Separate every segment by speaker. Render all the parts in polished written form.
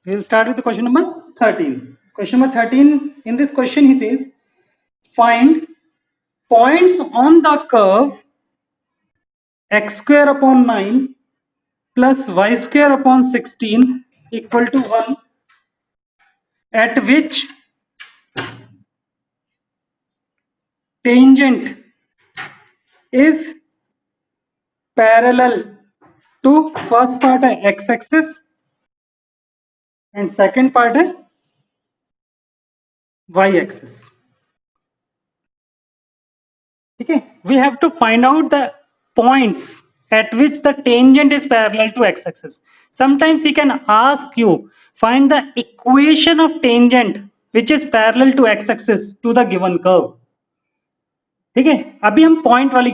Speaker 1: We'll start with the question number 13. Question number 13, in this question he says, find points on the curve x square upon 9 plus y square upon 16 equal to 1 at which tangent is parallel to first part है x axis and second part है y axis. Okay, we have to find out the points at which the tangent is parallel to x-axis. Sometimes he can ask you find the equation of tangent which is parallel to x-axis to the given curve. ठीक है, अभी हम point वाली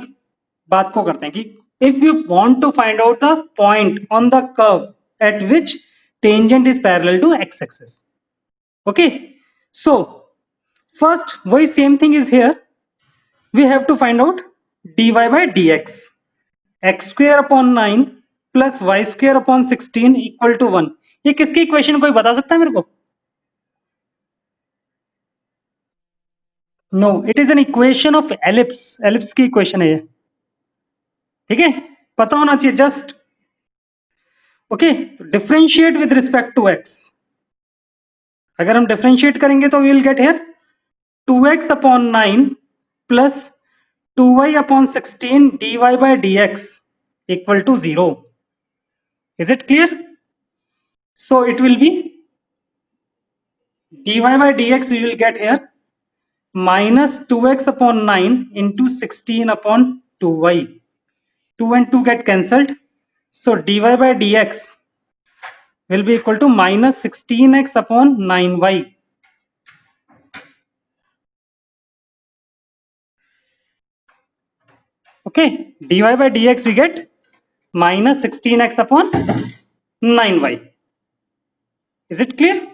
Speaker 1: बात को करते हैं कि if you want to find out the point on the curve at which tangent is parallel to x-axis. Okay, so first वही same thing is here. We have to find out dy by dx x square upon 9 plus y square upon 16 equal to 1. ये किसकी equation कोई बता सकता है मेरे को? No, it is an equation of ellipse. Ellipse की इक्वेशन है ये. ठीक है, पता होना चाहिए जस्ट. ओके, तो differentiate with respect to X. अगर हम डिफरेंशिएट करेंगे तो we will get here 2x upon 9 plus 2y upon 16 dy by dx equal to 0. Is it clear? So it will be dy by dx we will get here minus 2x upon 9 into 16 upon 2y. 2 and 2 get cancelled. So dy by dx will be equal to minus 16x upon 9y. Okay, dy by dx we get minus 16x upon 9y. Is it clear?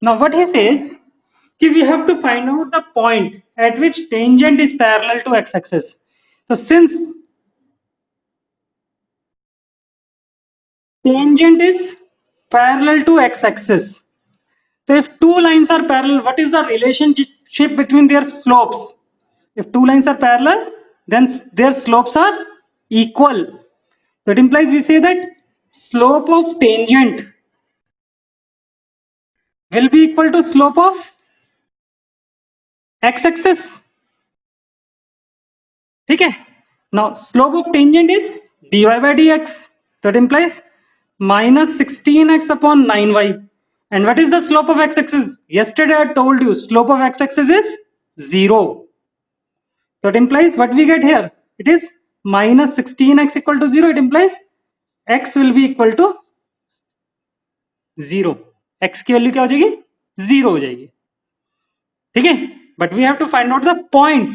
Speaker 1: Now what he says, we have to find out the point at which tangent is parallel to x-axis. So since tangent is parallel to x-axis, so if two lines are parallel, what is the relationship between their slopes? If two lines are parallel, then their slopes are equal. So it implies we say that slope of tangent will be equal to slope of x-axis. ठीक है, now slope of tangent is dy by dx. That implies minus 16x upon 9y. And what is the slope of x-axis? Yesterday I told you slope of x-axis is 0. So it implies what we get here? It is minus 16x equal to 0. It implies x will be equal to 0. x की वैल्यू क्या हो जाएगी? 0 हो जाएगी. ठीक है, but we have to find out the points.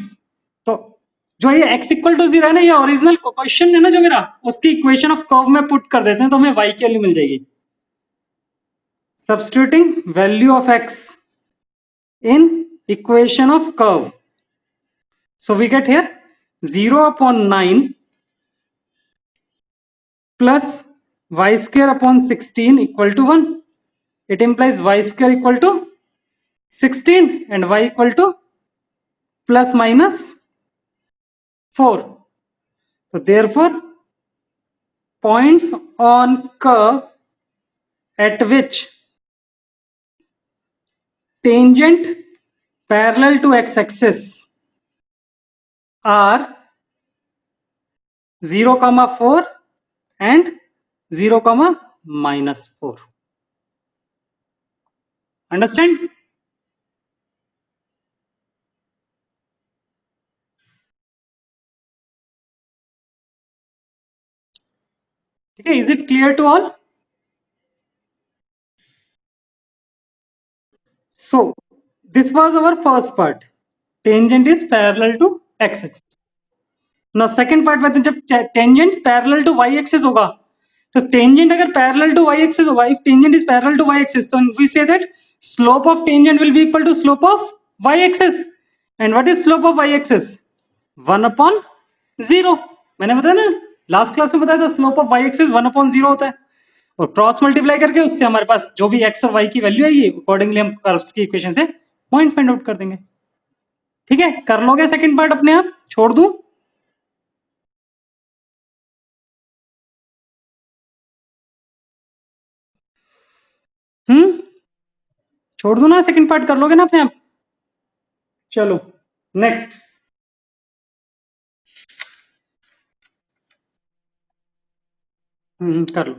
Speaker 1: तो जो ये x इक्वल टू 0 है ना, ये ओरिजिनल क्वेश्चन है ना जो मेरा, उसकी इक्वेशन ऑफ कर्व में पुट कर देते हैं तो हमें y की वैल्यू मिल जाएगी. Substituting value of x in equation of curve. So we get here 0 upon 9 plus y square upon 16 equal to 1. It implies y square equal to 16 and y equal to plus minus 4. So therefore points on curve at which tangent parallel to x-axis are 0, 4 and 0, minus 4. Understand? Okay, is it clear to all? So this was our first part. Tangent is parallel to x-axis. Now second part में जब tangent parallel to y-axis होगा, तो tangent अगर parallel to y-axis होगा, if tangent is parallel to y-axis, so we say that slope of tangent will be equal to slope of y-axis. And what is slope of y-axis? 1 upon 0. मैंने बताया ना, last class में बताया था slope of y-axis 1 upon 0 होता है. और cross multiply करके उससे हमारे पास जो भी एक्स और वाई की वैल्यू आएगी अकॉर्डिंगली हम कर्व्स की इक्वेशन से पॉइंट फाइंड आउट कर देंगे। ठीक है, कर लोगे सेकंड पार्ट अपने आप, छोड़ दूं? छोड़ दूं ना, सेकंड पार्ट कर लोगे ना अपने आप? चलो नेक्स्ट। कर लो।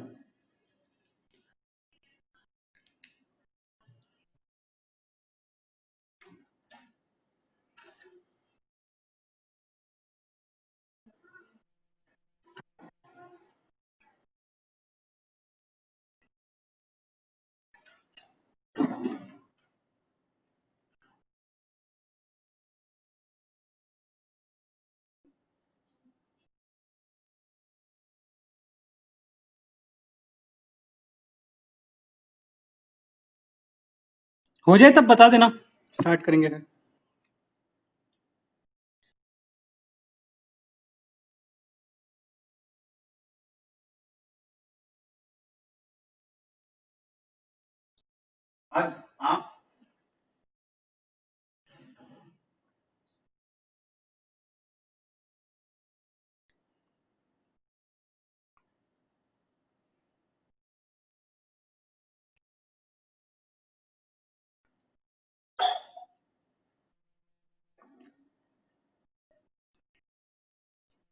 Speaker 1: हो जाए तब बता देना, स्टार्ट करेंगे फिर।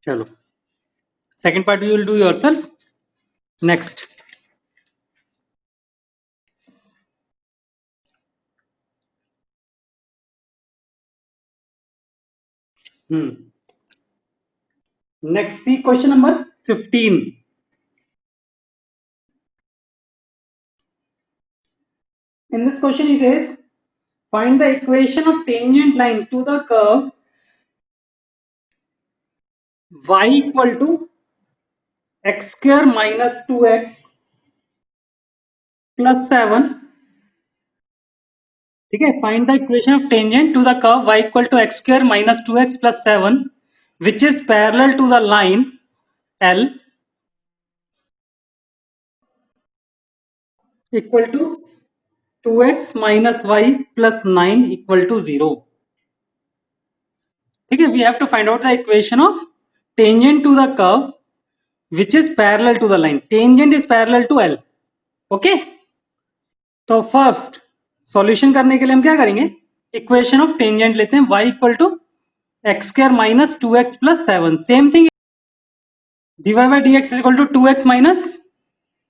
Speaker 1: चलो second part you will do yourself next. Next C question number 15। In this question he says find the equation of tangent line to the curve y equal to x square minus 2x plus 7। ठीक है, find the equation of tangent to the curve y equal to x square minus 2x plus 7 which is parallel to the line L equal to 2x minus y plus 9 equal to 0। ठीक है, we have to find out the equation of tangent to the curve which is parallel to the line. Tangent is parallel to L. Okay, तो first solution करने के लिए हम क्या करेंगे, equation of tangent लेते हैं y equal to x square minus 2x plus 7। Same thing, dy by dx is equal to 2x minus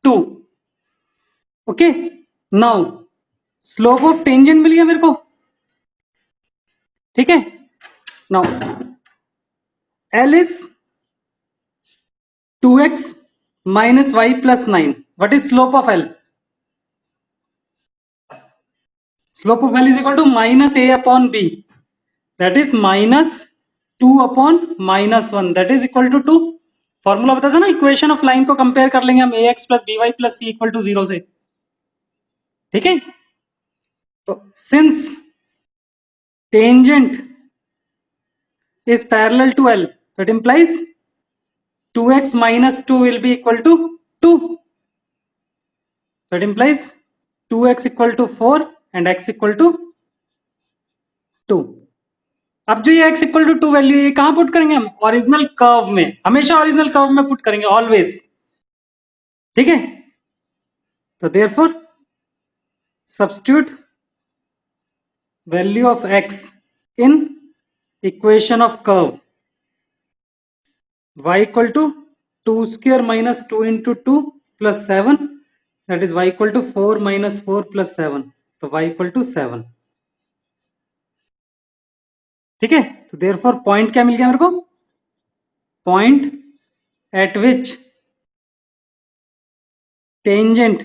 Speaker 1: 2। Okay, now slope of tangent मिल गया मेरे को। ठीक है, now L is 2x minus y plus 9। What is slope of L? Slope of L is equal to minus a upon b, that is minus 2 upon minus 1, that is equal to 2। Formula बता था ना, equation of line को compare कर लेंगे हम ax plus B Y plus C equal to 0 से। ठीक है, तो since tangent is parallel to L, so it implies 2x minus 2 will be equal to 2, so it implies 2x equal to 4 and x equal to 2। अब जो ये x equal to 2 value ये कहां put करेंगे हम, ओरिजिनल कर्व में, हमेशा original curve में पुट करेंगे ऑलवेज। ठीक है, तो therefore substitute value of x in equation of curve y equal to 2 square minus 2 into 2 plus 7, that is y equal to 4 minus 4 plus 7, तो y इक्वल टू 7। ठीक है, तो देयरफॉर पॉइंट क्या मिल गया मेरे को, point at which tangent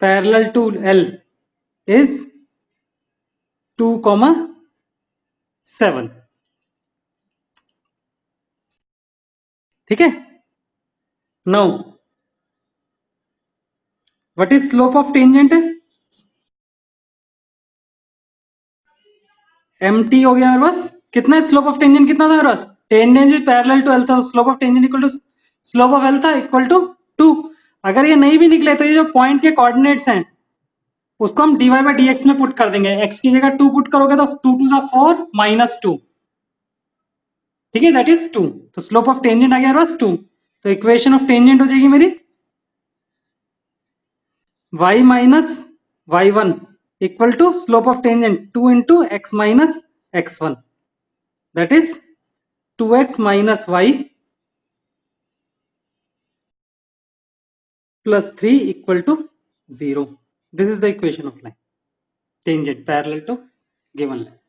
Speaker 1: parallel to L is 2,7। ठीक है, now what is slope of tangent, mt हो गया मेरे पास। कितना स्लोप ऑफ टेंजेंट कितना था मेरे पास, tangent is parallel to L था, slope of tangent equal to slope of L था इक्वल टू 2। अगर ये नहीं भी निकले तो ये जो पॉइंट के कोऑर्डिनेट्स हैं उसको हम dy बाई डी एक्स में पुट कर देंगे। x की जगह 2 पुट करोगे तो 2 टू 4 माइनस 2, ठीक है, दैट इज 2। तो स्लोप ऑफ टेंजेंट आ गया बस 2। तो इक्वेशन ऑफ टेंजेंट हो जाएगी मेरी y minus y1 equal to slope of tangent 2 into X minus x1, that is 2x minus y plus 3 equal to 0. This is the equation of line tangent parallel to given line.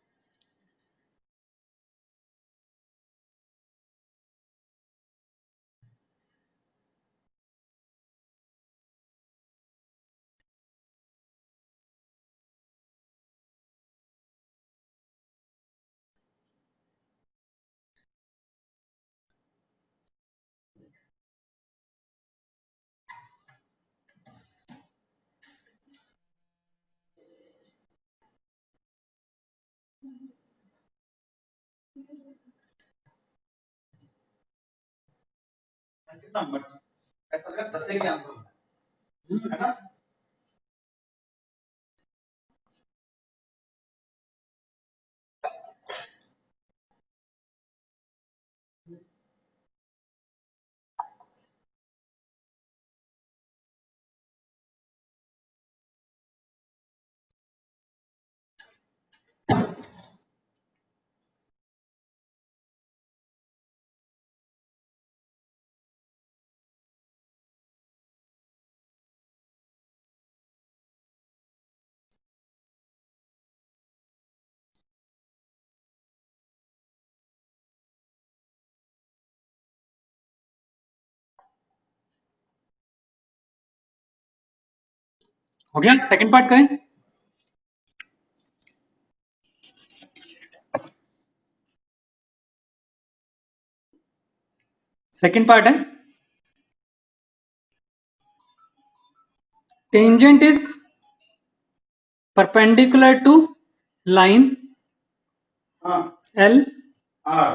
Speaker 2: ऐसा लगा 10 के answer है ना।
Speaker 1: हो गया, second part करें। Second part है tangent is perpendicular to line L
Speaker 2: R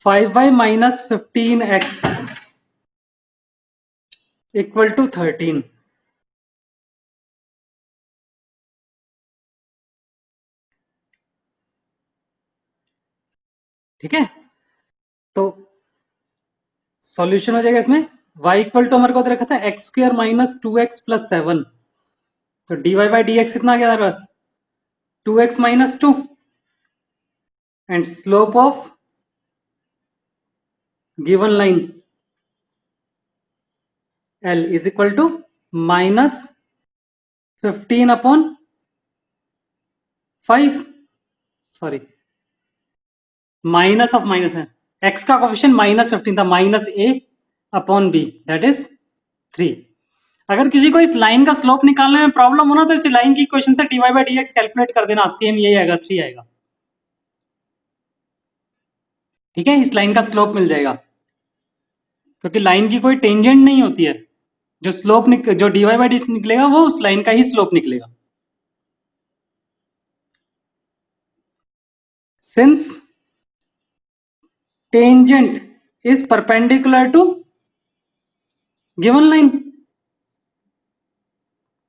Speaker 1: 5y minus 15x equal to 13। ठीक है, तो सॉल्यूशन हो जाएगा इसमें y इक्वल टू हमारे को रखा था x square minus 2x plus 7, तो dy बाई डी एक्स कितना आ गया था बस 2x minus 2 and slope of given line L is equal to minus 15 upon 5, sorry minus of minus है, x का कोफिशिएंट माइनस 15 था, minus a upon b that is 3। अगर किसी को इस लाइन का स्लोप निकालने में प्रॉब्लम होना तो इस लाइन की इक्वेशन से dy by D x calculate कर देना, सेम यही आएगा 3 आएगा। ठीक है, इस लाइन का स्लोप मिल जाएगा क्योंकि लाइन की कोई टेंजेंट नहीं होती है, जो स्लोप जो dy बाई डी निकलेगा वो उस लाइन का ही स्लोप निकलेगा। Since tangent is perpendicular to given line,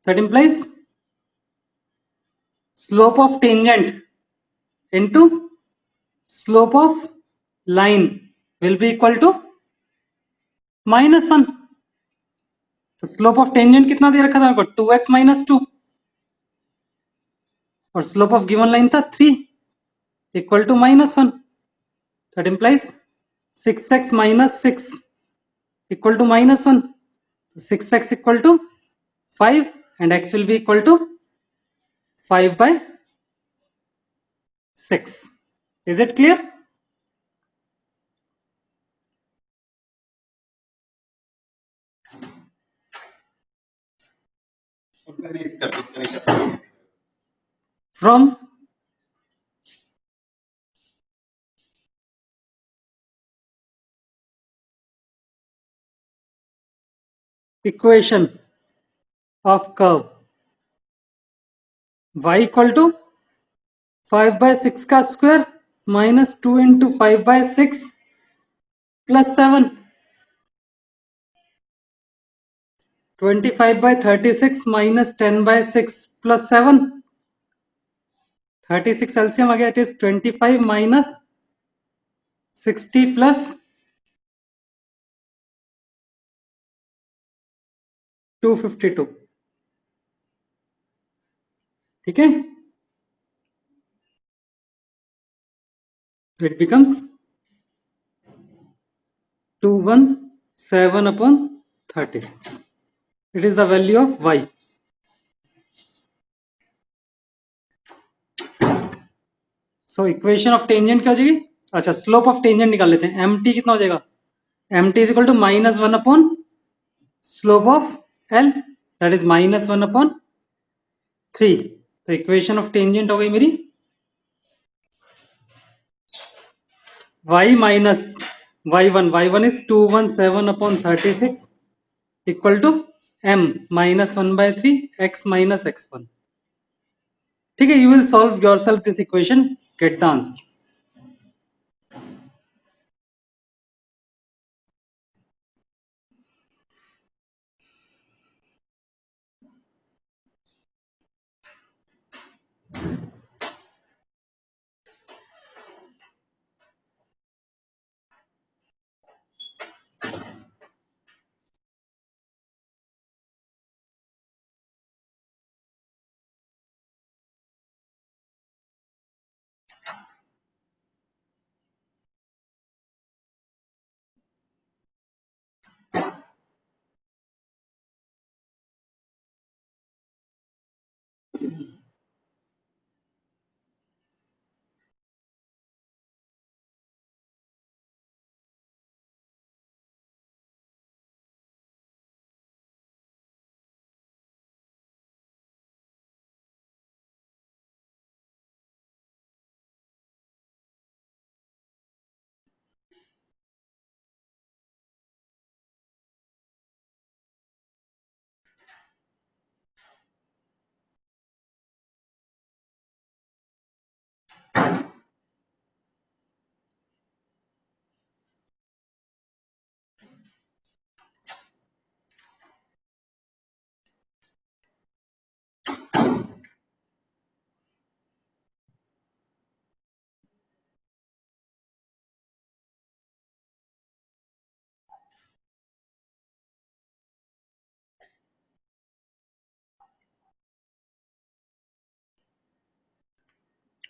Speaker 1: that implies slope of tangent into slope of line will be equal to -1। तो स्लोप ऑफ टेंजेंट कितना दे रखा था मेरे को 2x माइनस 2 और स्लोप ऑफ गिवन लाइन था 3 equal to -1, that implies 6x minus 6 equal to -1, 6x equal to 5 and x will be equal to 5 by 6। Is it clear? From equation of curve y equal to 5 by 6 का square minus 2 into 5 by 6 plus 7. 25 by 36 minus 10 by 6 plus 7. 36 LCM again, it is 25 minus 60 plus 252. ठीक है, it becomes 217 upon 36. It is the value of y. So equation of tangent क्या हो जाएगी? अच्छा, slope of tangent निकाल लेते हैं. mt कितना हो जाएगा? mt is equal to -1 upon slope of l, that is -1 upon 3. तो इक्वेशन ऑफ टेंजेंट हो गई मेरी y minus y1 is 217 upon 36 equal to m minus 1 by 3 x minus x1. ठीक है, you will solve yourself this equation, get the answer.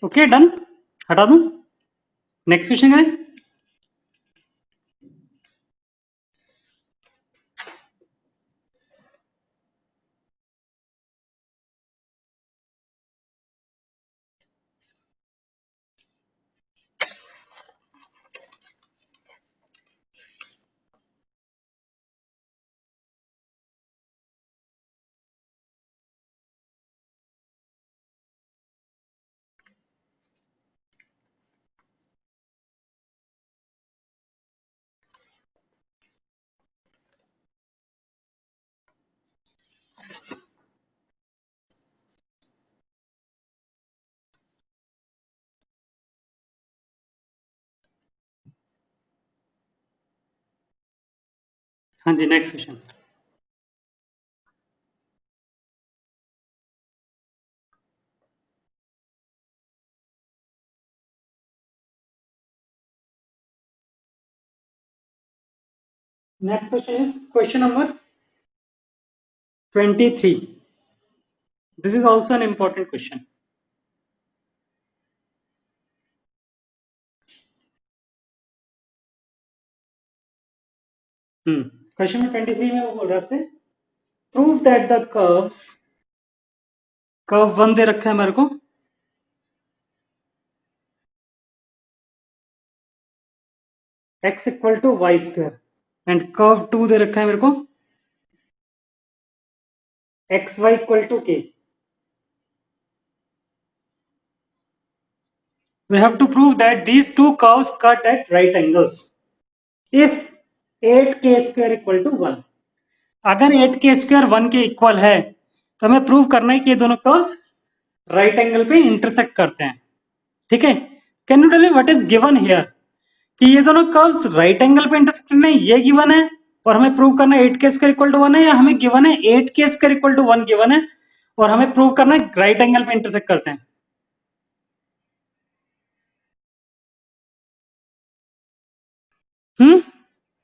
Speaker 1: Okay, done. हटा दूं, next question करें. हाँ जी, next question. Next question is question number 23. This is also an important question. Question में 23 में वो बोल रहा था, प्रूव दैट द कर्व 1 दे रखा है मेरे को, x equal to Y square, and curve 2 दे रखा है मेरे को, X Y equal to K. We have to prove that these two curves cut at right angles if 8k square equal to 1. अगर 8k square 1 के equal है तो हमें प्रूव करना है कि ये दोनों कर्व्स राइट एंगल पे इंटरसेक्ट करते हैं. ठीक है, can you tell me what is given here? कि ये दोनों कर्व्स राइट एंगल पे इंटरसेक्ट करने हैं, ये गिवन है, और हमें प्रूव करना है 8k स्क्वायर इक्वल टू 1 है, या हमें गिवन है 8k square equal to 1 given है और हमें प्रूव करना है राइट एंगल पे इंटरसेक्ट करते हैं।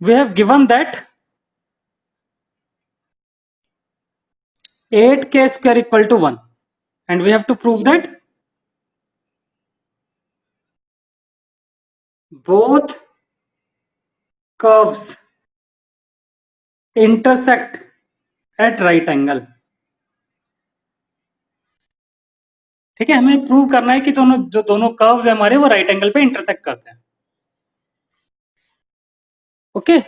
Speaker 1: We have given that 8k square equal to 1 and we have to prove that both curves intersect at right angle। ठीक है, हमें प्रूव करना है कि दोनों कर्व्स है हमारे वो राइट एंगल पे इंटरसेक्ट करते हैं। ओके,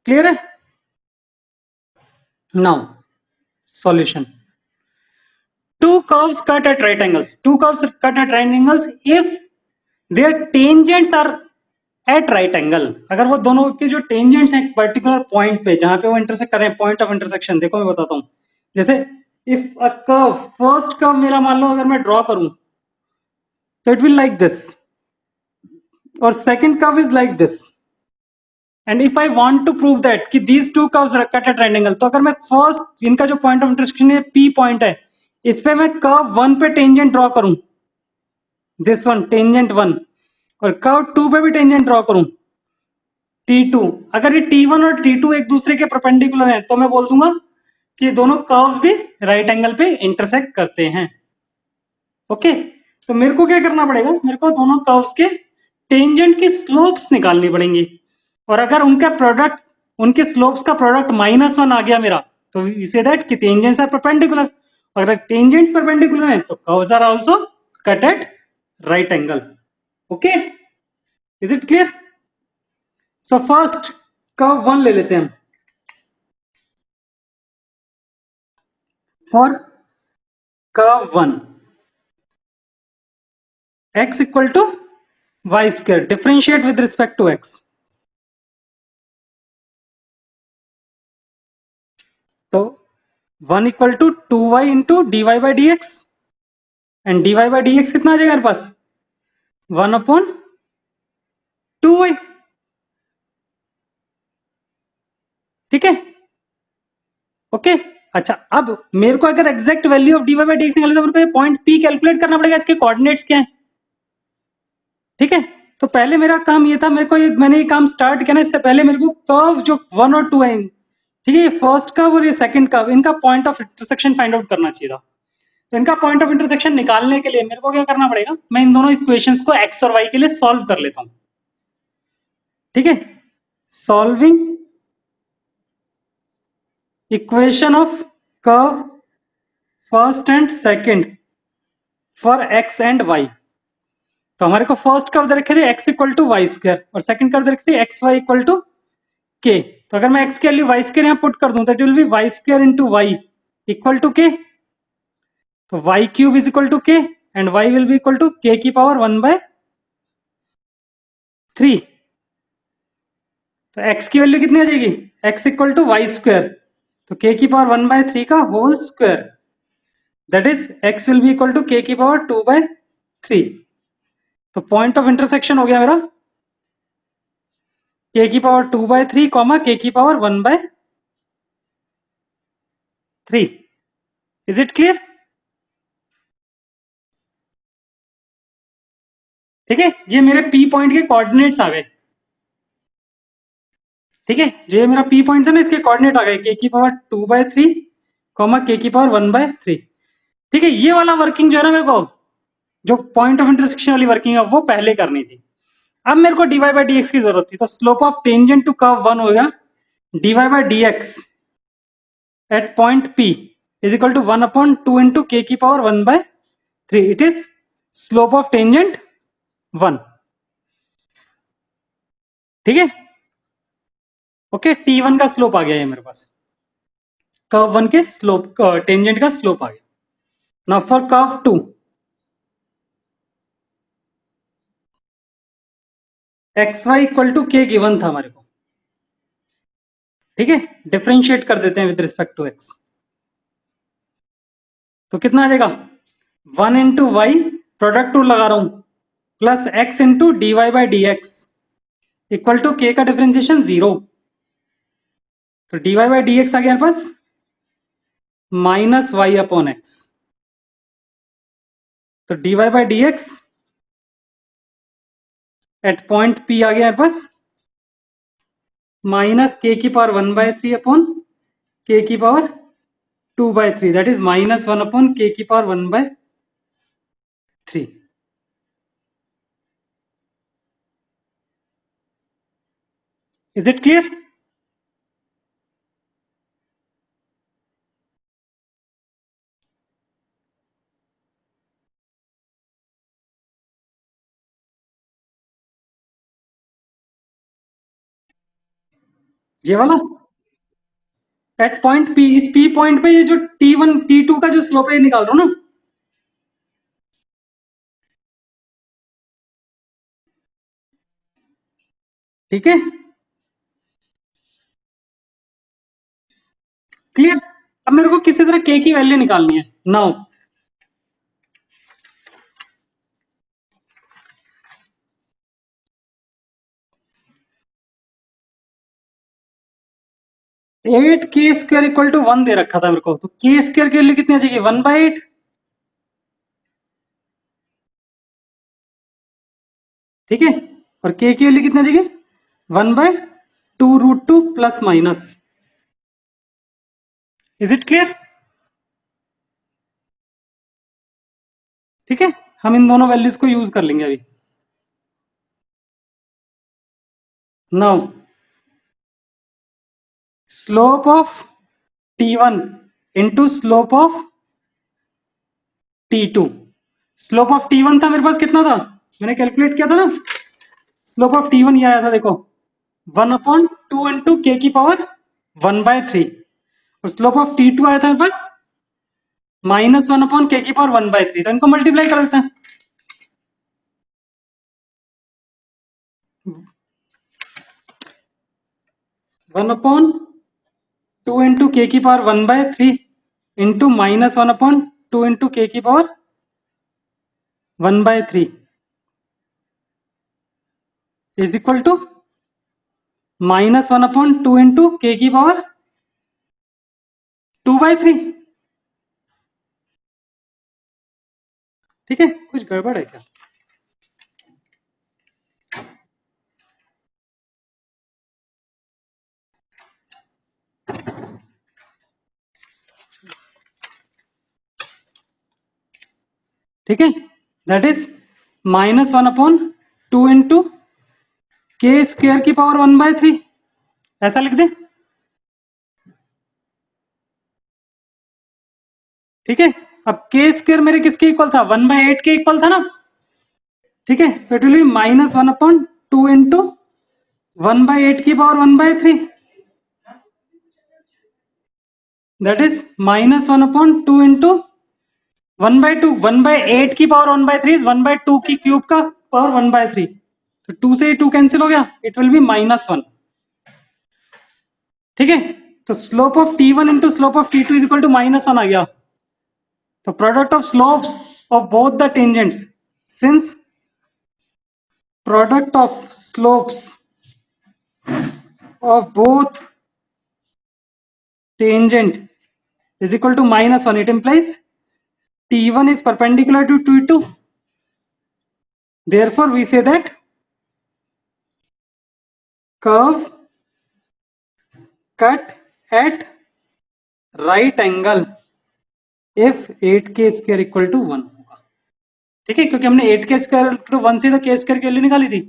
Speaker 1: क्लियर है? Now solution. Two curves cut at right angles. Two curves cut at right angles if their tangents are at right angle। अगर वो दोनों के जो tangents हैं पर्टिकुलर पॉइंट पे जहां पे वो इंटरसेक्ट कर रहे हैं, पॉइंट ऑफ इंटरसेक्शन, देखो मैं बताता हूँ। जैसे if a curve, first curve मेरा मान लो अगर मैं ड्रॉ करूं तो इट विल लाइक दिस, और second curve is like this, and if I want to prove that कि these two curves cut at right angle, तो अगर मैं फर्स्ट इनका जो पॉइंट ऑफ इंटरसेक्शन है पी पॉइंट है, इस पे मैं कर्व 1 पे टेंजेंट ड्रॉ करूं, दिस वन टेंजेंट 1, और कर्व 2 पे भी टेंजेंट ड्रॉ करूं T2, अगर ये T1 और T2 एक दूसरे के परपेंडिकुलर हैं तो मैं बोल दूंगा कि दोनों कर्व्स भी राइट एंगल पे इंटरसेक्ट करते हैं। ओके, तो मेरे को क्या करना पड़ेगा, मेरे को दोनों कर्व्स के टेंजेंट की स्लोप्स निकालनी पड़ेंगी, और अगर उनका प्रोडक्ट, उनके स्लोप्स का प्रोडक्ट -1 आ गया मेरा, तो वी से दैट कि टेंजेंट्स आर परपेंडिकुलर, और अगर टेंजेंट्स परपेंडिकुलर हैं तो curves are also cut at right angle. Okay, is it clear? So first curve 1 ले लेते हैं हम। For curve 1 x equal to y square, differentiate with respect to x। तो 1 equal to 2y into D Y by D X, and D Y by D X कितना आ जाएगा मेरे पास, 1/2y। ठीक है, ओके। अच्छा, अब मेरे को अगर exact value of D Y by D X निकालना है तो मेरे को पॉइंट पी कैलकुलेट करना पड़ेगा, इसके कोऑर्डिनेट्स क्या है। ठीक है, तो पहले मेरा काम ये था, मैंने ये काम स्टार्ट किया ना, इससे पहले मेरे को कर्व जो 1 और 2 है, ठीक है, फर्स्ट कर्व और ये सेकंड कर्व, इनका point of intersection find out करना चाहिए था। तो इनका पॉइंट ऑफ इंटरसेक्शन निकालने के लिए मेरे को क्या करना पड़ेगा, मैं इन दोनों इक्वेशंस को एक्स और वाई के लिए सॉल्व कर लेता हूं। ठीक है, solving equation of curve first and second for X and Y. तो हमारे को फर्स्ट कर्व दे रखे थे X equal to Y square, और सेकंड कर्व दे रखे थे x Y equal to k. तो अगर मैं एक्स के वैल्यू वाई स्क्वायर यहां पुट कर दूं तो it will be y square into y equal to k. तो y cube is equal to k and y will be equal to k की पावर 1/3। तो x की वैल्यू कितनी आ जाएगी, x equal to Y square, तो k की power 1/3 का whole square, that is x will be equal to k की पावर 2/3। तो पॉइंट ऑफ इंटरसेक्शन हो गया मेरा k की पावर 2/3 कॉमा k की पावर 1/3। Is it clear? ठीक है, ये मेरे p पॉइंट के कोऑर्डिनेट्स आ गए। ठीक है, जो ये मेरा p पॉइंट था ना, इसके कोऑर्डिनेट आ गए k की पावर 2/3 कॉमा k की पावर 1/3। ठीक है, ये वाला वर्किंग जो है ना, मेरे को जो पॉइंट ऑफ इंटरसेक्शन वाली वर्किंग है वो पहले करनी थी। अब मेरे को dy बाई डी एक्स की जरूरत थी, तो slope of tangent to curve 1 होगा dy by D x at point p is equal to 1/2 into K की power 1/3। It is slope of tangent 1। ठीक है, ओके, t1 का स्लोप आ गया है मेरे पास, कर्व 1 के स्लोप, टेंजेंट का स्लोप आ गया। Now for curve 2, X Y equal to K given था हमारे को। ठीक है, डिफरेंशिएट कर देते हैं विद रिस्पेक्ट टू एक्स, तो कितना आ जाएगा, 1 इंटू वाई, प्रोडक्ट टू लगा रहा हूं, plus x into D Y by D x equal to k का डिफरेंशिएशन 0। तो d Y by D x आ गया हमारे पास माइनस वाई अपॉन एक्स। तो d Y by D x at point P आ गया हमारे पास माइनस k की पावर 1/3 अपॉन k की power 2/3, that is minus 1 upon k की पावर 1/3। Is it clear? ये वाला एट पॉइंट P, इस P पॉइंट पे ये जो T1 T2 का जो स्लोप है निकाल दो ना। ठीक है, क्लियर? अब मेरे को किसी तरह k की वैल्यू निकालनी है नाउ। एट के स्क्वायर इक्वल टू 1 दे रखा था मेरे को, तो के स्क्वायर के लिए कितनी आ जाएगी 1/8। ठीक है, और के की वैल्यू कितनी आ जाएगी 1/2√2 plus minus. Is it clear? ठीक है, हम इन दोनों वैल्यूज को यूज कर लेंगे अभी। Now slope of T1 into slope of T2। Slope of T1 था मेरे पास कितना था, मैंने कैलकुलेट किया था ना। स्लोप ऑफ T1 ये आया था देखो 1/2 इंटू के की पावर 1/3, और स्लोप ऑफ T2 आया था मेरे पास -1 के की पावर 1/3। तो इनको मल्टीप्लाई कर देते हैं। 1/2 इंटू के की पावर 1/3 इंटू -1/2 इंटू के की power 1/3 is equal to -1/2 into K की पावर 2/3। ठीक है, कुछ गड़बड़ है क्या? ठीक है, दैट इज -1/2 इंटू के स्क्वायर की पावर 1/3, ऐसा लिख दे। ठीक है, अब के स्क्वायर मेरे किसके इक्वल था 1/8 के इक्वल था ना। ठीक है, तो इट विल बी -1/2 इंटू 1/8 की पावर 1/3, दैट इज -1/2 इंटू 1/2। 1/8 की पावर 1/3 इज 1/2 की क्यूब का पावर 1/3। तो 2 से 2 कैंसिल हो गया, इट विल बी -1। ठीक है, तो slope of T1 into slope of T2 is equal to -1 आ गया। तो product of slopes of both the tangents, since product of slopes of both tangent is equal to -1, it implies T1 is perpendicular to T2. Therefore, we say that curve cut at right angle if 8k square equal to 1 होगा। ठीक है, क्योंकि हमने 8k square equal to 1 से तो k square की value निकाली थी।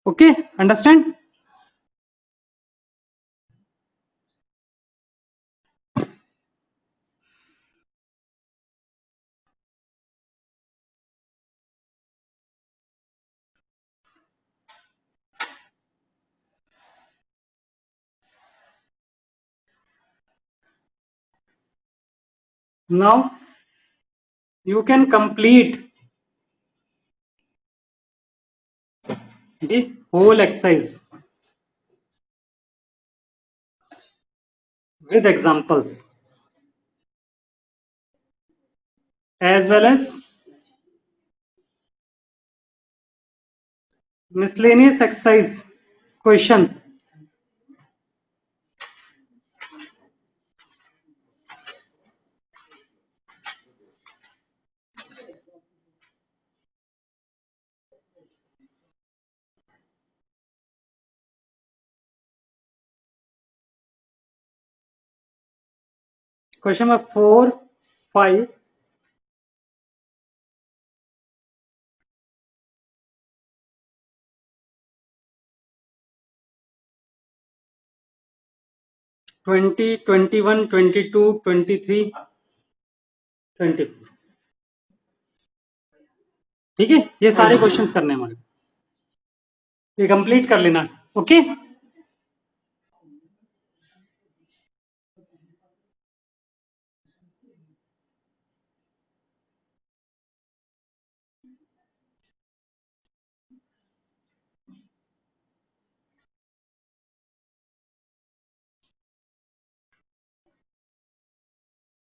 Speaker 1: Okay, understand? Now you can complete the whole exercise with examples. as well as miscellaneous exercise question. Question number 4, 5. Twenty, 21, 22, 23, 24. ठीक है, ये सारे क्वेश्चंस करने हैं हमारे, ये कंप्लीट कर लेना. ओके.